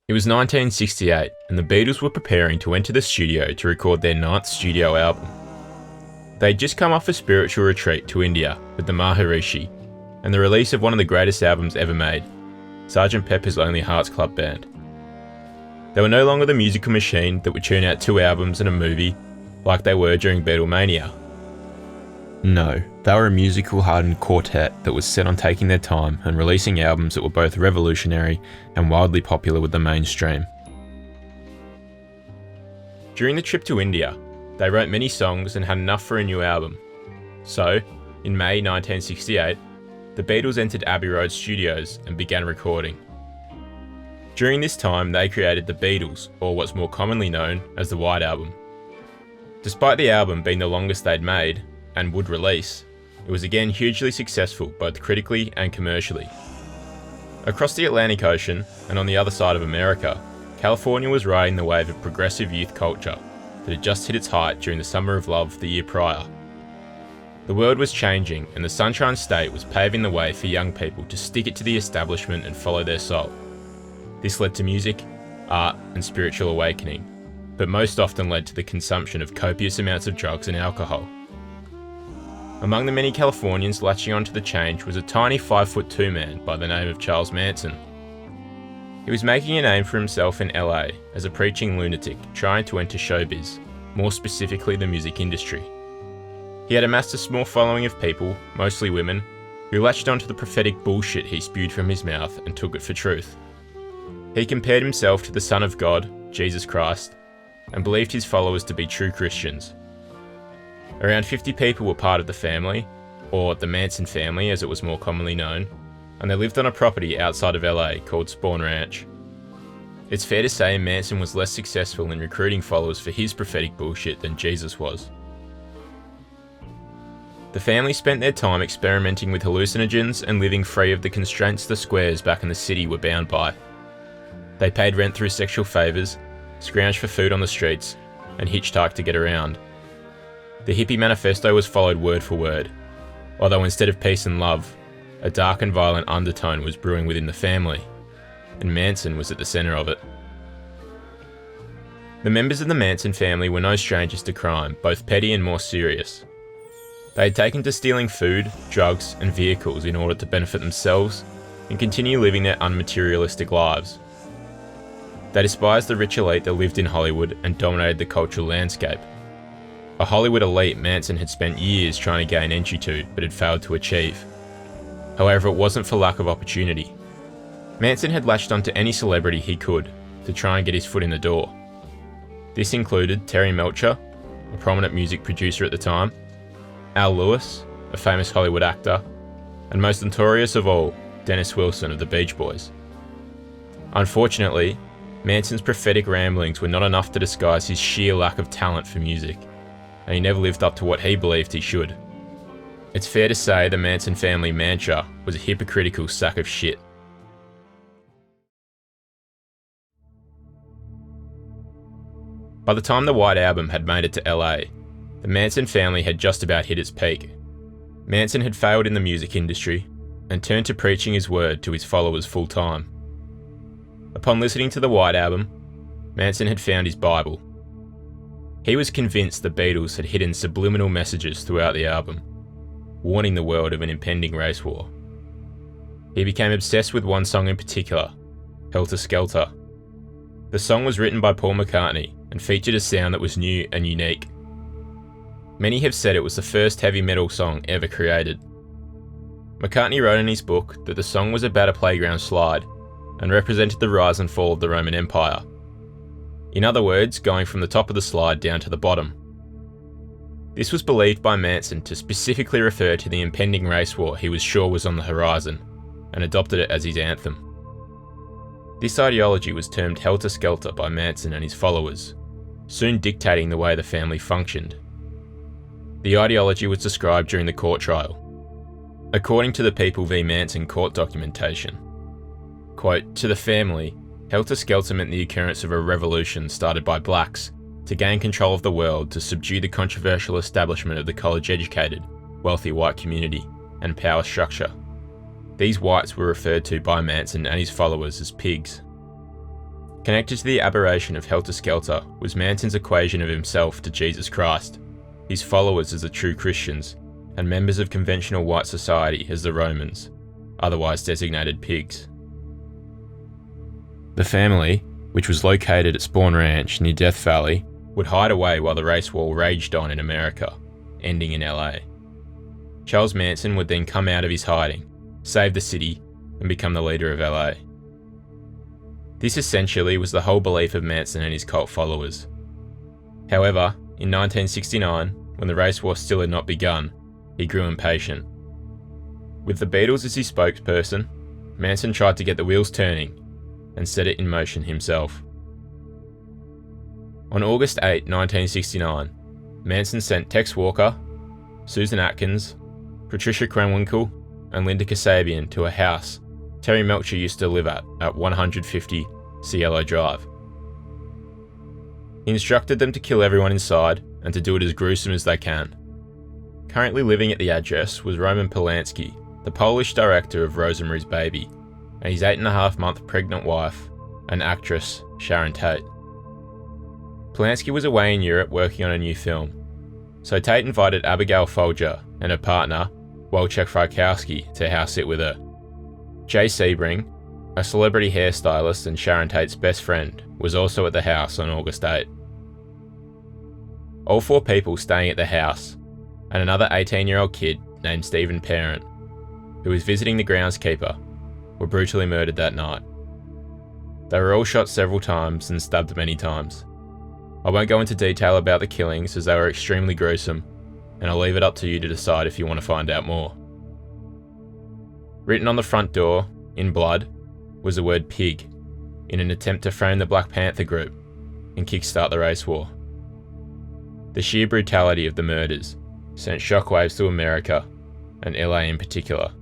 It was 1968 and the Beatles were preparing to enter the studio to record their 9th studio album. They'd just come off a spiritual retreat to India with the Maharishi and the release of one of the greatest albums ever made, Sgt. Pepper's Lonely Hearts Club Band. They were no longer the musical machine that would churn out 2 albums and a movie like they were during Beatlemania. No, they were a musical hardened quartet that was set on taking their time and releasing albums that were both revolutionary and wildly popular with the mainstream. During the trip to India, they wrote many songs and had enough for a new album. So, in May 1968, the Beatles entered Abbey Road Studios and began recording. During this time, they created the Beatles, or what's more commonly known as the White Album. Despite the album being the longest they'd made, and would release, it was again hugely successful both critically and commercially. Across the Atlantic Ocean, and on the other side of America, California was riding the wave of progressive youth culture that had just hit its height during the Summer of Love the year prior. The world was changing and the Sunshine State was paving the way for young people to stick it to the establishment and follow their soul. This led to music, art and spiritual awakening, but most often led to the consumption of copious amounts of drugs and alcohol. Among the many Californians latching onto the change was a tiny 5'2" man by the name of Charles Manson. He was making a name for himself in LA as a preaching lunatic trying to enter showbiz, more specifically the music industry. He had amassed a small following of people, mostly women, who latched onto the prophetic bullshit he spewed from his mouth and took it for truth. He compared himself to the Son of God, Jesus Christ, and believed his followers to be true Christians. Around 50 people were part of the family, or the Manson family as it was more commonly known, and they lived on a property outside of LA called Spawn Ranch. It's fair to say Manson was less successful in recruiting followers for his prophetic bullshit than Jesus was. The family spent their time experimenting with hallucinogens and living free of the constraints the squares back in the city were bound by. They paid rent through sexual favours, scrounged for food on the streets, and hitchhiked to get around. The hippie manifesto was followed word for word, although instead of peace and love, a dark and violent undertone was brewing within the family, and Manson was at the centre of it. The members of the Manson family were no strangers to crime, both petty and more serious. They had taken to stealing food, drugs, and vehicles in order to benefit themselves and continue living their unmaterialistic lives. They despised the rich elite that lived in Hollywood and dominated the cultural landscape. A Hollywood elite Manson had spent years trying to gain entry to, but had failed to achieve. However, it wasn't for lack of opportunity. Manson had latched onto any celebrity he could to try and get his foot in the door. This included Terry Melcher, a prominent music producer at the time, Al Lewis, a famous Hollywood actor, and most notorious of all, Dennis Wilson of the Beach Boys. Unfortunately, Manson's prophetic ramblings were not enough to disguise his sheer lack of talent for music, and he never lived up to what he believed he should. It's fair to say the Manson family mantra was a hypocritical sack of shit. By the time the White Album had made it to LA, the Manson family had just about hit its peak. Manson had failed in the music industry and turned to preaching his word to his followers full time. Upon listening to the White Album, Manson had found his Bible. He was convinced the Beatles had hidden subliminal messages throughout the album, warning the world of an impending race war. He became obsessed with one song in particular, Helter Skelter. The song was written by Paul McCartney and featured a sound that was new and unique. Many have said it was the first heavy metal song ever created. McCartney wrote in his book that the song was about a playground slide and represented the rise and fall of the Roman Empire. In other words, going from the top of the slide down to the bottom. This was believed by Manson to specifically refer to the impending race war he was sure was on the horizon, and adopted it as his anthem. This ideology was termed Helter Skelter by Manson and his followers, soon dictating the way the family functioned. The ideology was described during the court trial. According to the People v Manson court documentation, quote, "To the family, Helter Skelter meant the occurrence of a revolution started by blacks to gain control of the world to subdue the controversial establishment of the college-educated, wealthy white community and power structure. These whites were referred to by Manson and his followers as pigs." Connected to the aberration of Helter Skelter was Manson's equation of himself to Jesus Christ, his followers as the true Christians, and members of conventional white society as the Romans, otherwise designated pigs. The family, which was located at Spawn Ranch near Death Valley, would hide away while the race war raged on in America, ending in LA. Charles Manson would then come out of his hiding, save the city, and become the leader of LA. This essentially was the whole belief of Manson and his cult followers. However, in 1969, when the race war still had not begun, he grew impatient. With the Beatles as his spokesperson, Manson tried to get the wheels turning and set it in motion himself. On August 8, 1969, Manson sent Tex Walker, Susan Atkins, Patricia Krenwinkel, and Linda Kasabian to a house Terry Melcher used to live at 150 Cielo Drive. He instructed them to kill everyone inside and to do it as gruesome as they can. Currently living at the address was Roman Polanski, the Polish director of Rosemary's Baby, and his 8.5-month pregnant wife and actress Sharon Tate. Polanski was away in Europe working on a new film, so Tate invited Abigail Folger and her partner, Wojciech Frykowski, to house sit with her. Jay Sebring, a celebrity hairstylist and Sharon Tate's best friend, was also at the house on August 8. All 4 people staying at the house, and another 18-year-old kid named Stephen Parent, who was visiting the groundskeeper, were brutally murdered that night. They were all shot several times and stabbed many times. I won't go into detail about the killings as they were extremely gruesome, and I'll leave it up to you to decide if you want to find out more. Written on the front door, in blood, was the word pig, in an attempt to frame the Black Panther group and kickstart the race war. The sheer brutality of the murders sent shockwaves to America, and LA in particular.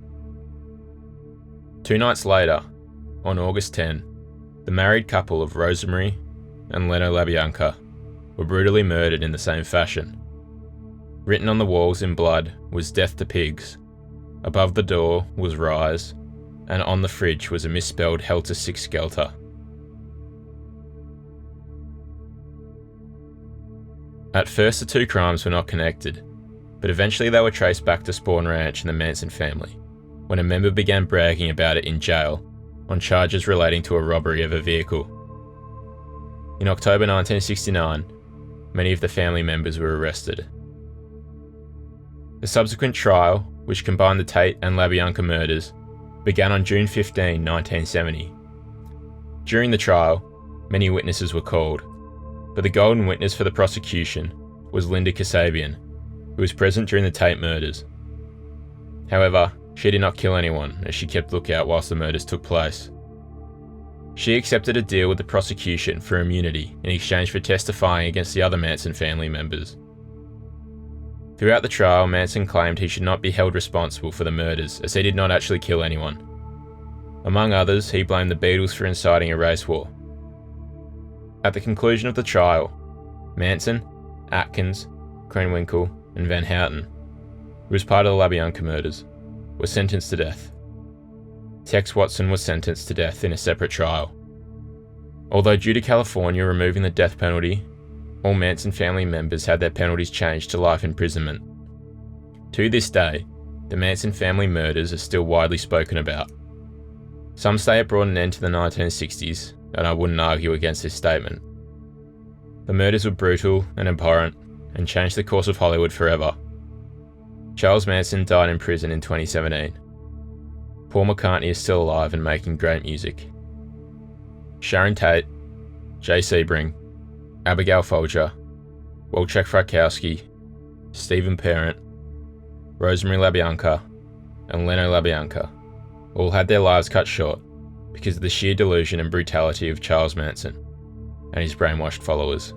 2 nights later, on August 10, the married couple of Rosemary and Leno LaBianca were brutally murdered in the same fashion. Written on the walls in blood was "Death to Pigs." Above the door was "Rise," and on the fridge was a misspelled Helter Skelter. At first, the 2 crimes were not connected, but eventually they were traced back to Spawn Ranch and the Manson family, when a member began bragging about it in jail on charges relating to a robbery of a vehicle. In October 1969, many of the family members were arrested. The subsequent trial, which combined the Tate and LaBianca murders, began on June 15, 1970. During the trial, many witnesses were called, but the golden witness for the prosecution was Linda Kasabian, who was present during the Tate murders. However, she did not kill anyone as she kept lookout whilst the murders took place. She accepted a deal with the prosecution for immunity in exchange for testifying against the other Manson family members. Throughout the trial, Manson claimed he should not be held responsible for the murders as he did not actually kill anyone. Among others, he blamed the Beatles for inciting a race war. At the conclusion of the trial, Manson, Atkins, Krenwinkel, and Van Houten, who was part of the LaBianca murders, were sentenced to death. Tex Watson was sentenced to death in a separate trial. Although due to California removing the death penalty, all Manson family members had their penalties changed to life imprisonment. To this day, the Manson family murders are still widely spoken about. Some say it brought an end to the 1960s, and I wouldn't argue against this statement. The murders were brutal and abhorrent, and changed the course of Hollywood forever. Charles Manson died in prison in 2017. Paul McCartney is still alive and making great music. Sharon Tate, Jay Sebring, Abigail Folger, Wojciech Frykowski, Stephen Parent, Rosemary LaBianca, and Leno LaBianca all had their lives cut short because of the sheer delusion and brutality of Charles Manson and his brainwashed followers.